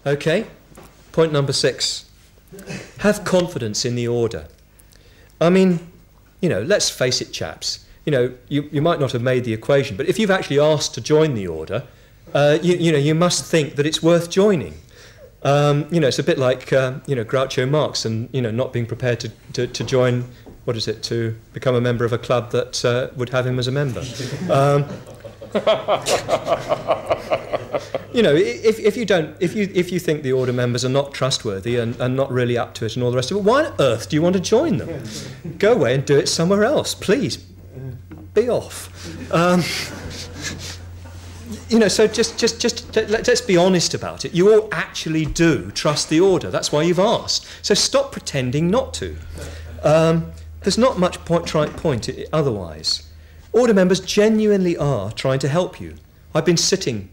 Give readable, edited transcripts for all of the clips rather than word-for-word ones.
Okay, point number 6. Have confidence in the order. I mean, you know, let's face it, chaps. You know, you might not have made the equation, but if you've actually asked to join the order, you must think that it's worth joining. You know, it's a bit like, Groucho Marx and, not being prepared to join, what is it, to become a member of a club that would have him as a member. If you think the order members are not trustworthy and not really up to it and all the rest of it, why on earth do you want to join them? Go away and do it somewhere else, please. Be off. So just let's be honest about it. You all actually do trust the order. That's why you've asked. So stop pretending not to. There's not much point otherwise. Order members genuinely are trying to help you. I've been sitting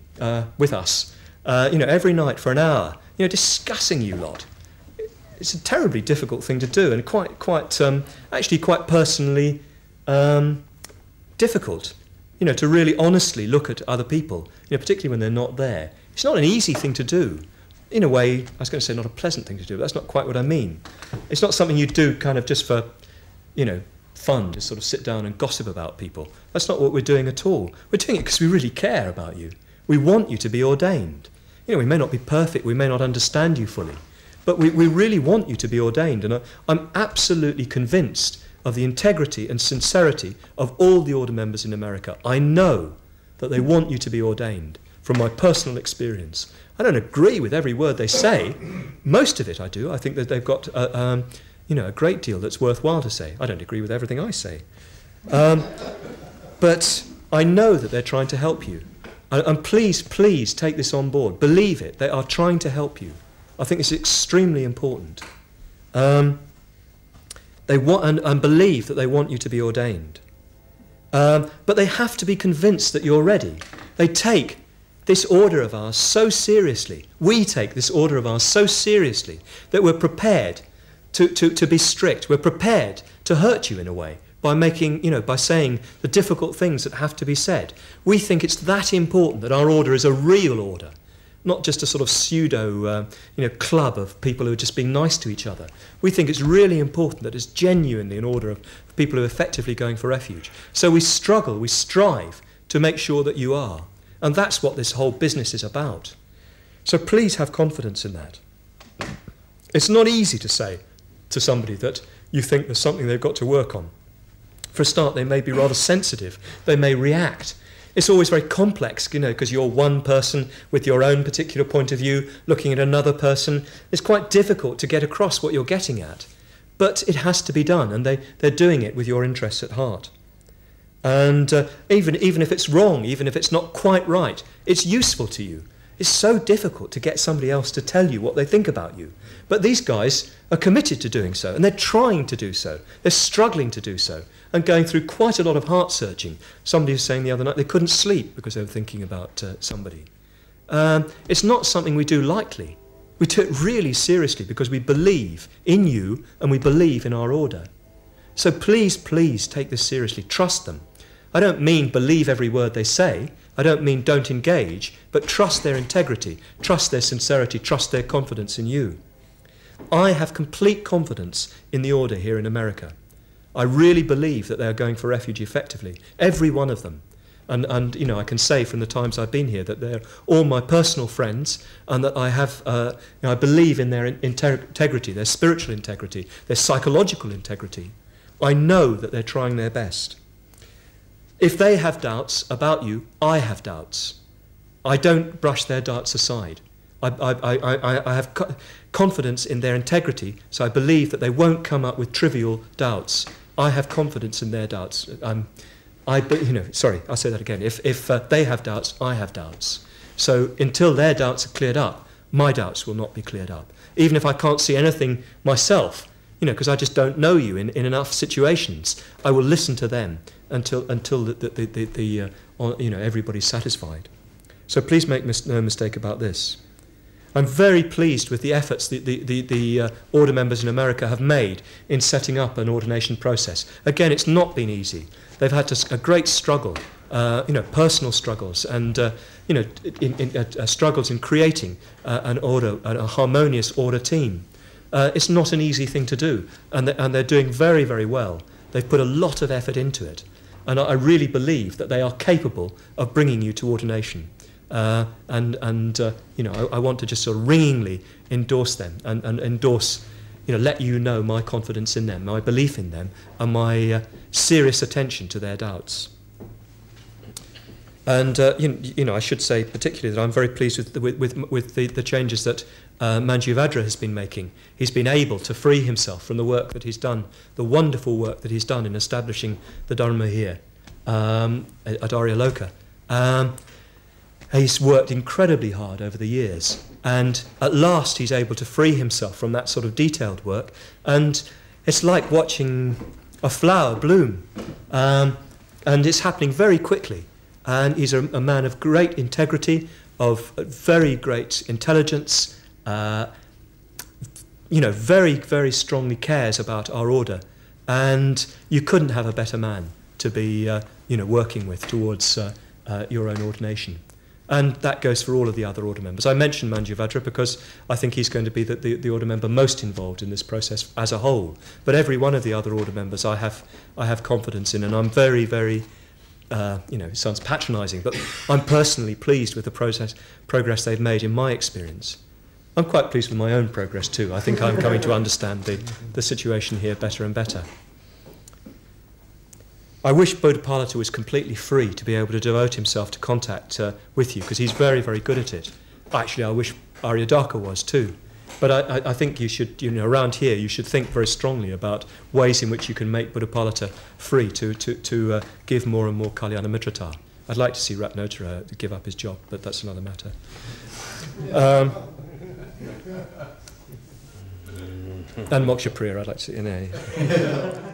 with us, every night for an hour, discussing you lot. It's a terribly difficult thing to do, and actually quite personally difficult. To really honestly look at other people, particularly when they're not there. It's not an easy thing to do. In a way, I was going to say not a pleasant thing to do, but that's not quite what I mean. It's not something you do kind of just for, fun, to sort of sit down and gossip about people. That's not what we're doing at all. We're doing it because we really care about you. We want you to be ordained. We may not be perfect, we may not understand you fully, but we really want you to be ordained. And I'm absolutely convinced of the integrity and sincerity of all the order members in America. I know that they want you to be ordained from my personal experience. I don't agree with every word they say. Most of it I do. I think that they've got a great deal that's worthwhile to say. I don't agree with everything I say. But I know that they're trying to help you. And please take this on board. Believe it. They are trying to help you. I think it's extremely important. They want and believe that they want you to be ordained. But they have to be convinced that you're ready. They take this order of ours so seriously. We take this order of ours so seriously that we're prepared to be strict. We're prepared to hurt you in a way by by saying the difficult things that have to be said. We think it's that important that our order is a real order, not just a sort of pseudo, club of people who are just being nice to each other. We think it's really important that it's genuinely an order of people who are effectively going for refuge. So we strive to make sure that you are. And that's what this whole business is about. So please have confidence in that. It's not easy to say to somebody that you think there's something they've got to work on. For a start, they may be rather sensitive. They may react. It's always very complex, because you're one person with your own particular point of view, looking at another person. It's quite difficult to get across what you're getting at. But it has to be done, and they're doing it with your interests at heart. And even if it's wrong, even if it's not quite right, it's useful to you. It's so difficult to get somebody else to tell you what they think about you. But these guys are committed to doing so, and they're trying to do so. They're struggling to do so, and going through quite a lot of heart-searching. Somebody was saying the other night they couldn't sleep because they were thinking about somebody. It's not something we do lightly. We do it really seriously because we believe in you and we believe in our order. So please take this seriously. Trust them. I don't mean believe every word they say. I don't mean don't engage, but trust their integrity, trust their sincerity, trust their confidence in you. I have complete confidence in the order here in America. I really believe that they are going for refuge effectively, every one of them. And I can say from the times I've been here that they're all my personal friends, and that I have, I believe in their integrity, their spiritual integrity, their psychological integrity. I know that they're trying their best. If they have doubts about you, I have doubts. I don't brush their doubts aside. I have confidence in their integrity, so I believe that they won't come up with trivial doubts. I have confidence in their doubts. Sorry, I'll say that again. If they have doubts, I have doubts. So until their doubts are cleared up, my doubts will not be cleared up. Even if I can't see anything myself, because I just don't know you in enough situations, I will listen to them until everybody's satisfied. So please make no mistake about this. I'm very pleased with the efforts the order members in America have made in setting up an ordination process. Again, it's not been easy. They've had a great struggle, personal struggles, and struggles in creating an order, a harmonious order team. It's not an easy thing to do, and they're doing very, very well. They've put a lot of effort into it, and I really believe that they are capable of bringing you to ordination. I want to just sort of ringingly endorse them and endorse, let you know my confidence in them, my belief in them, and my serious attention to their doubts. And I should say particularly that I'm very pleased with the changes that Manjivajra has been making. He's been able to free himself from the work that he's done, the wonderful work that he's done in establishing the Dharma here at Aryaloka. He's worked incredibly hard over the years, and at last he's able to free himself from that sort of detailed work, and it's like watching a flower bloom, and it's happening very quickly. And he's a man of great integrity, of very great intelligence, very, very strongly cares about our order, and you couldn't have a better man to be working with towards your own ordination. And that goes for all of the other order members. I mentioned Manjivajra because I think he's going to be the order member most involved in this process as a whole. But every one of the other order members I have confidence in, and I'm very, very, it sounds patronising, but I'm personally pleased with the progress they've made in my experience. I'm quite pleased with my own progress too. I think I'm coming to understand the situation here better and better. I wish Bodhipalata was completely free to be able to devote himself to contact with you, because he's very, very good at it. Actually, I wish Aryaloka was too. But I think you should, around here, you should think very strongly about ways in which you can make Bodhipalata free to give more and more Kalyana Mitrata. I'd like to see Ratnotara give up his job, but that's another matter. And Moksha Priya, I'd like to see.